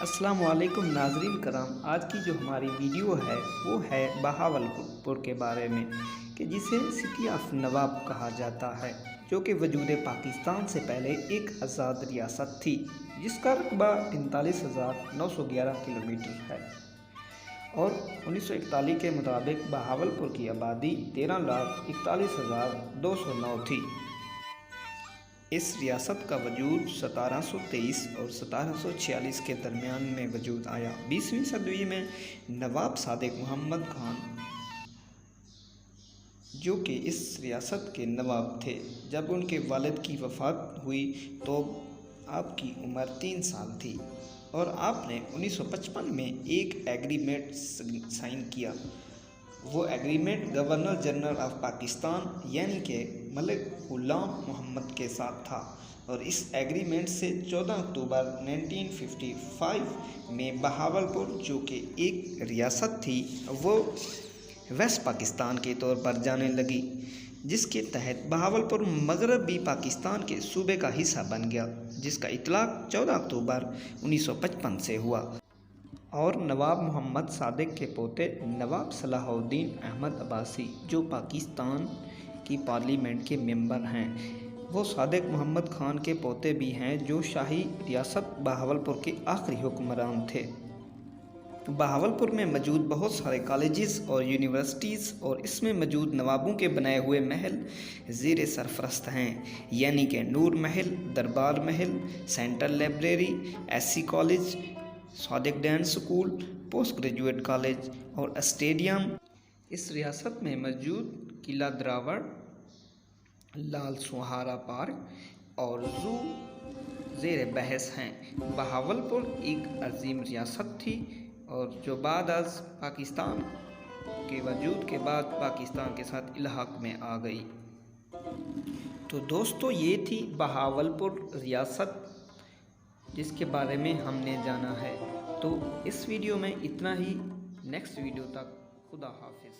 السلام علیکم ناظرین کرام، آج کی جو ہماری ویڈیو ہے وہ ہے بہاولپور کے بارے میں کہ جسے سٹی آف نواب کہا جاتا ہے، جو کہ وجود پاکستان سے پہلے ایک آزاد ریاست تھی جس کا رقبہ 43,911 کلومیٹر ہے اور 1941 کے مطابق بہاولپور کی آبادی 13,41,209 تھی۔ اس ریاست کا وجود 1723 اور 1746 کے درمیان میں وجود آیا۔ 20ویں صدی میں نواب صادق محمد خان جو کہ اس ریاست کے نواب تھے، جب ان کے والد کی وفات ہوئی تو آپ کی عمر 3 سال تھی اور آپ نے 1955 میں ایک ایگریمنٹ سائن کیا۔ وہ agreement governor general of Pakistan یعنی کہ ملک غلام محمد کے ساتھ تھا اور اس ایگریمنٹ سے 14 اکتوبر 1955 میں بہاولپور جو کہ ایک ریاست تھی وہ ویسٹ پاکستان کے طور پر جانے لگی، جس کے تحت بہاولپور مغربی پاکستان کے صوبے کا حصہ بن گیا، جس کا اطلاق 14 اکتوبر 1955 سے ہوا۔ اور نواب محمد صادق کے پوتے نواب صلاح الدین احمد عباسی جو پاکستان کی پارلیمنٹ کے ممبر ہیں، وہ صادق محمد خان کے پوتے بھی ہیں جو شاہی ریاست بہاولپور کے آخری حکمران تھے۔ بہاولپور میں موجود بہت سارے کالجز اور یونیورسٹیز اور اس میں موجود نوابوں کے بنائے ہوئے محل زیر سرفرست ہیں، یعنی کہ نور Mahal, Darbar Mahal, central library, SC college, Sadiq dance school, post graduate college اور اسٹیڈیم۔ اس ریاست میں موجود قلعہ دراوڑ، لال سوہارا پارک اور زو زیر بحث ہیں۔ بہاولپور ایک عظیم ریاست تھی اور جو بعد از پاکستان کے وجود کے بعد پاکستان کے ساتھ الحاق میں آ گئی۔ تو دوستو یہ تھی بہاولپور ریاست جس کے بارے میں ہم نے جانا ہے۔ تو اس ویڈیو میں اتنا ہی، نیکسٹ ویڈیو تک خدا حافظ۔